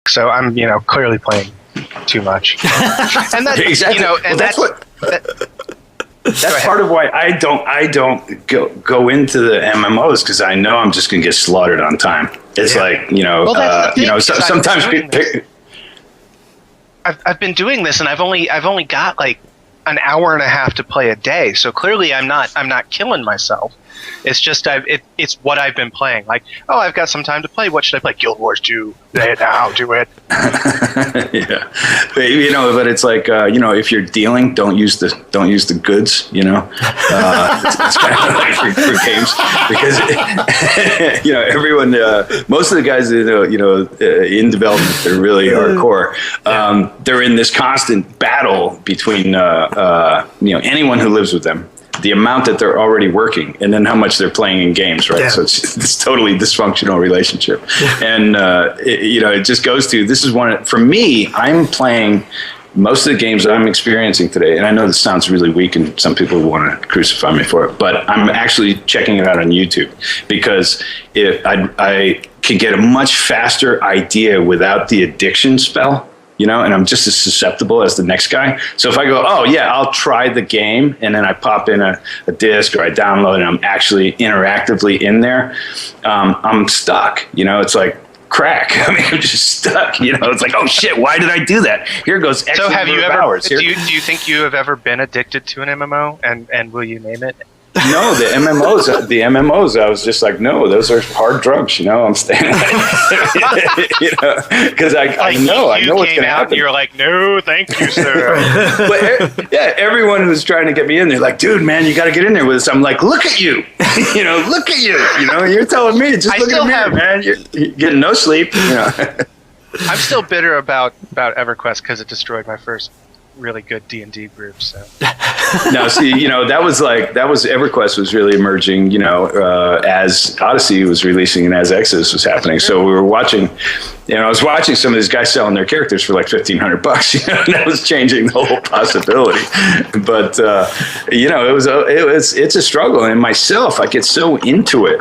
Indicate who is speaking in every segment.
Speaker 1: so I'm clearly playing too much. And that's
Speaker 2: exactly.
Speaker 1: And
Speaker 2: that's part of why I don't go into the MMOs, because I know I'm just going to get slaughtered on time. It's sometimes
Speaker 1: I've been doing this, and I've only got like an hour and a half to play a day. So clearly I'm not killing myself. It's just it's what I've been playing. Like, I've got some time to play. What should I play? Guild Wars 2. Now, do it.
Speaker 2: Yeah, but it's like if you're dealing, don't use the goods. It's kind of like for games, because everyone, most of the guys in development, they're really hardcore. They're in this constant battle between anyone who lives with them, the amount that they're already working, and then how much they're playing in games, right? Yeah. So it's totally dysfunctional relationship. And, it just goes to, this is for me, I'm playing most of the games that I'm experiencing today, and I know this sounds really weak and some people want to crucify me for it, but I'm actually checking it out on YouTube, because I can get a much faster idea without the addiction spell. And I'm just as susceptible as the next guy. So if I go, I'll try the game, and then I pop in a disc or I download and I'm actually interactively in there, I'm stuck. It's like crack. I mean, I'm just stuck. It's like, oh shit, why did I do that? Here goes X
Speaker 1: So have you ever?
Speaker 2: Hours.
Speaker 1: Do you think you have ever been addicted to an MMO? And will you name it?
Speaker 2: No, the MMOs, I was just like, no, those are hard drugs, I'm staying away. Because I know what's going to happen.
Speaker 1: You're like, no, thank you, sir.
Speaker 2: But everyone who's trying to get me in there, like, dude, man, you got to get in there with us. I'm like, look at you, look at you, you're telling me, just look at me, man, you're getting no sleep.
Speaker 1: I'm still bitter about EverQuest because it destroyed my first really good D&D group. So
Speaker 2: now, see, that was EverQuest was really emerging, as Odyssey was releasing and as Exodus was happening. So we were watching, I was watching some of these guys selling their characters for like $1,500, and that was changing the whole possibility. But it's a struggle, and myself, I get so into it.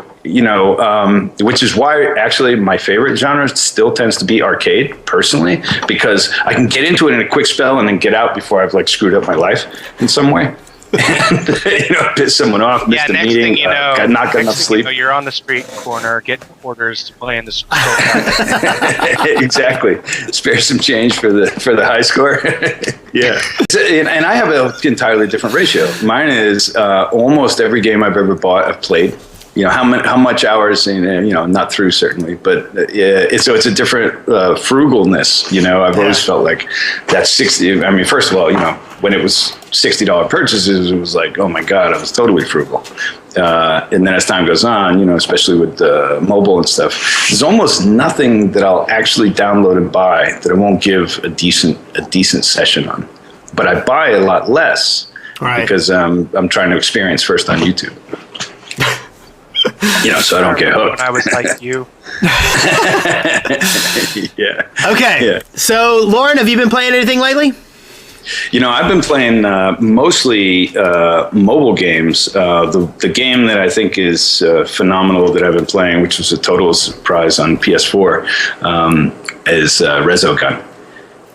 Speaker 2: Which is why actually my favorite genre still tends to be arcade, personally, because I can get into it in a quick spell and then get out before I've like screwed up my life in some way. Piss someone off, missed a meeting, got not got enough sleep.
Speaker 1: You're on the street corner, getting quarters to play in the school.
Speaker 2: Exactly. Spare some change for the high score. Yeah. And I have an entirely different ratio. Mine is almost every game I've ever bought, I've played. How much hours, not through certainly, but so it's a different frugalness. I've always felt like that's 60. I mean, first of all, when it was $60 purchases, it was like, oh my God, I was totally frugal. And then as time goes on, especially with mobile and stuff, there's almost nothing that I'll actually download and buy that I won't give a decent session on. But I buy a lot less because I'm trying to experience first on YouTube. So I don't get hooked.
Speaker 1: When I was like you.
Speaker 2: Yeah.
Speaker 3: Okay.
Speaker 2: Yeah.
Speaker 3: So, Lorne, have you been playing anything lately?
Speaker 2: I've been playing mostly mobile games. The game that I think is phenomenal that I've been playing, which was a total surprise on PS4, is Resogun.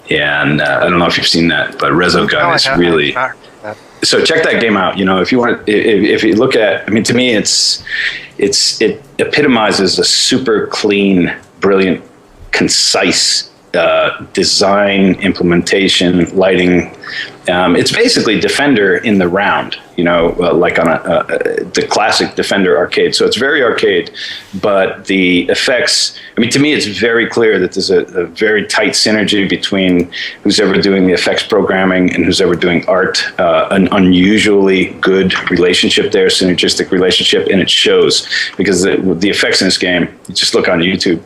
Speaker 2: And I don't know if you've seen that, but Resogun is really... So check that game out. If you want, if you look at, to me, it epitomizes a super clean, brilliant, concise design, implementation, lighting. It's basically Defender in the round, like on the classic Defender arcade. So it's very arcade, but the effects, to me, it's very clear that there's a very tight synergy between who's ever doing the effects programming and who's ever doing art, an unusually good relationship there, synergistic relationship, and it shows because the effects in this game, you just look on YouTube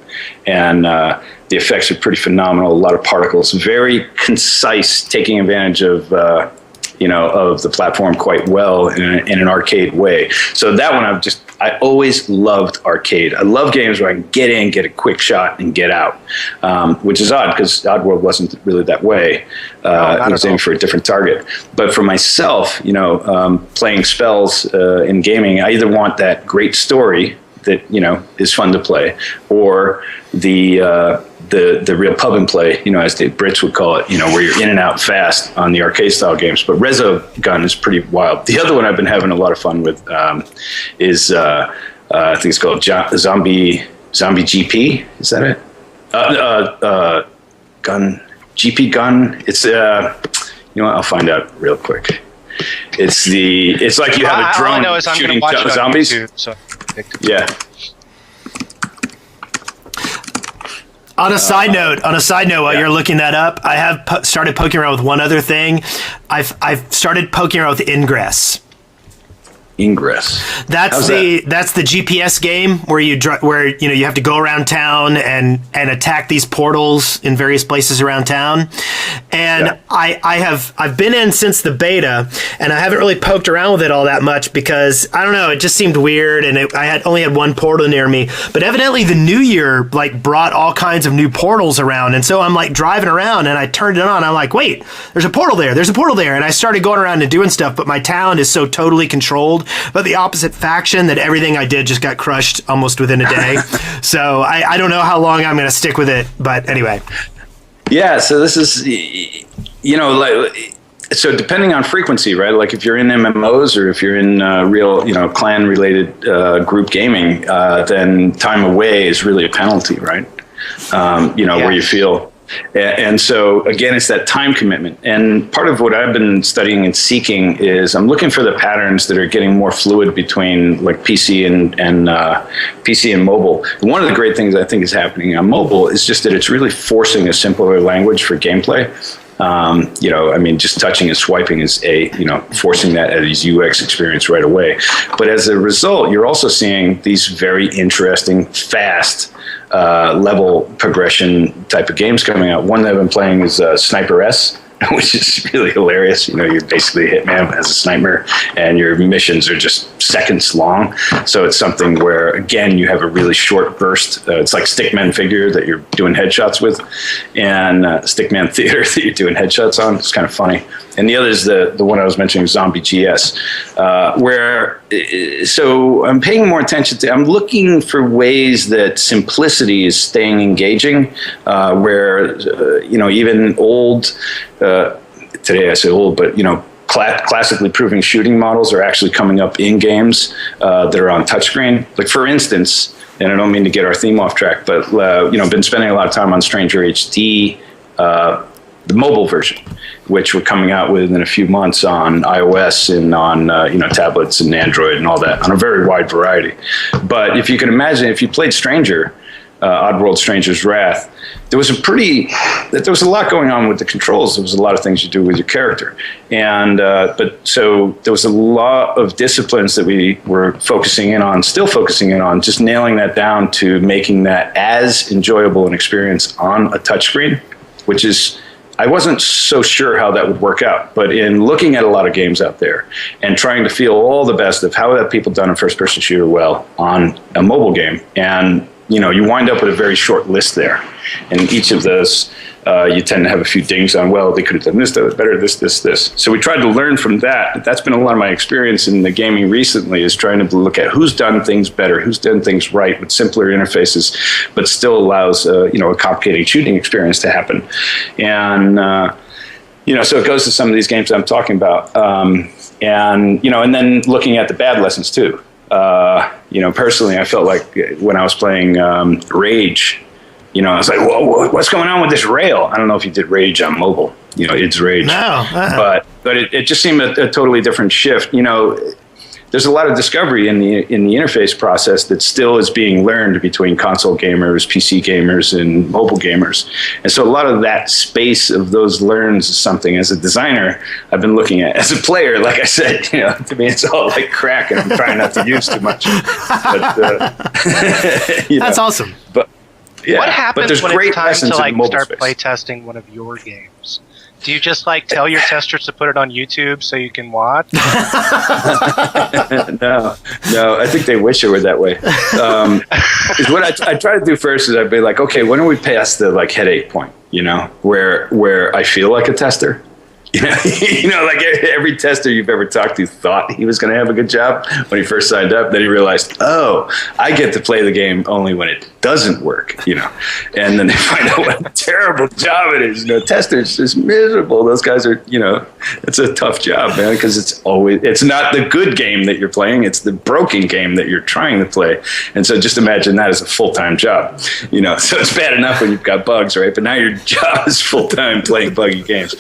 Speaker 2: and the effects are pretty phenomenal. A lot of particles, very concise, taking advantage of the platform quite well in an arcade way. So that one, I always loved arcade. I love games where I can get in, get a quick shot, and get out, which is odd because Oddworld wasn't really that way. It was aiming for a different target. But for myself, playing spells in gaming, I either want that great story that is fun to play, or the the real pub and play, as the Brits would call it, where you're in and out fast on the arcade style games. But Resogun is pretty wild. The other one I've been having a lot of fun with is I think it's called Zombie GP. Is that it? GP Gun. It's I'll find out real quick. It's like you have a drone
Speaker 1: all I know is I'm
Speaker 2: shooting
Speaker 1: watch it on
Speaker 2: zombies.
Speaker 1: YouTube, so.
Speaker 2: Yeah.
Speaker 3: On a side note, while you're looking that up, I have started poking around with one other thing. I've started poking around with Ingress. That's the GPS game where you have to go around town and attack these portals in various places around town. And I've been in since the beta, and I haven't really poked around with it all that much because I don't know, it just seemed weird, and I only had one portal near me. But evidently the new year brought all kinds of new portals around, and so I'm driving around and I turned it on. I'm like, wait, there's a portal there, and I started going around and doing stuff, but my town is so totally controlled but the opposite faction that everything I did just got crushed almost within a day. So I don't know how long I'm going to stick with it, but anyway.
Speaker 2: Yeah, so this is, so depending on frequency, right? Like if you're in MMOs or if you're in real, clan-related group gaming, then time away is really a penalty, right? Where you feel... And so, again, it's that time commitment. And part of what I've been studying and seeking is I'm looking for the patterns that are getting more fluid between PC and PC and mobile. And one of the great things I think is happening on mobile is just that it's really forcing a simpler language for gameplay. Just touching and swiping is forcing that at his UX experience right away. But as a result, you're also seeing these very interesting, fast level progression type of games coming out. One that I've been playing is Sniper S, which is really hilarious. You're basically a hitman as a sniper, and your missions are just seconds long. So it's something where, again, you have a really short burst. It's like Stickman Figure that you're doing headshots with, and Stickman Theater that you're doing headshots on. It's kind of funny. And the other is the one I was mentioning, Zombie GS, so I'm paying more attention to, I'm looking for ways that simplicity is staying engaging, where, even old, today I say old, but, classically proving shooting models are actually coming up in games that are on touchscreen. Like, for instance, and I don't mean to get our theme off track, but, been spending a lot of time on Stranger HD, the mobile version, which we're coming out with in a few months on iOS and on tablets and Android and all that, on a very wide variety. But if you can imagine, if you played Stranger, Oddworld Stranger's Wrath, there was a lot going on with the controls. There was a lot of things you do with your character, and so there was a lot of disciplines that we were still focusing in on, just nailing that down to making that as enjoyable an experience on a touchscreen, which is, I wasn't so sure how that would work out, but in looking at a lot of games out there and trying to feel all the best of how have people done a first-person shooter well on a mobile game, and you wind up with a very short list there, and each of those you tend to have a few dings on. Well, they could have done this better, this. So we tried to learn from that. That's been a lot of my experience in the gaming recently, is trying to look at who's done things better, who's done things right with simpler interfaces, but still allows a complicated shooting experience to happen. And so it goes to some of these games I'm talking about, and then looking at the bad lessons too. Personally, I felt like when I was playing Rage. I was like, whoa, what's going on with this rail? I don't know if you did Rage on mobile, it's Rage. No. But it just seemed a totally different shift. There's a lot of discovery in the interface process that still is being learned between console gamers, PC gamers, and mobile gamers. And so a lot of that space of those learns is something, as a designer, I've been looking at. As a player, like I said, to me it's all like crack, and I'm trying not to use too much. But,
Speaker 3: That's awesome.
Speaker 2: But yeah,
Speaker 1: what happens when it's time to start
Speaker 2: space.
Speaker 1: playtesting one of your games? Do you just tell your testers to put it on YouTube so you can watch?
Speaker 2: No. I think they wish it were that way. Is what I try to do first is I'd be like, okay, when are we past the headache point? Where I feel like a tester. Like every tester you've ever talked to thought he was going to have a good job when he first signed up. Then he realized, oh, I get to play the game only when it doesn't work, And then they find out what a terrible job it is. Testers is miserable. Those guys are, it's a tough job, man, because it's not the good game that you're playing. It's the broken game that you're trying to play. And so just imagine that as a full-time job, So it's bad enough when you've got bugs, right? But now your job is full-time playing buggy games.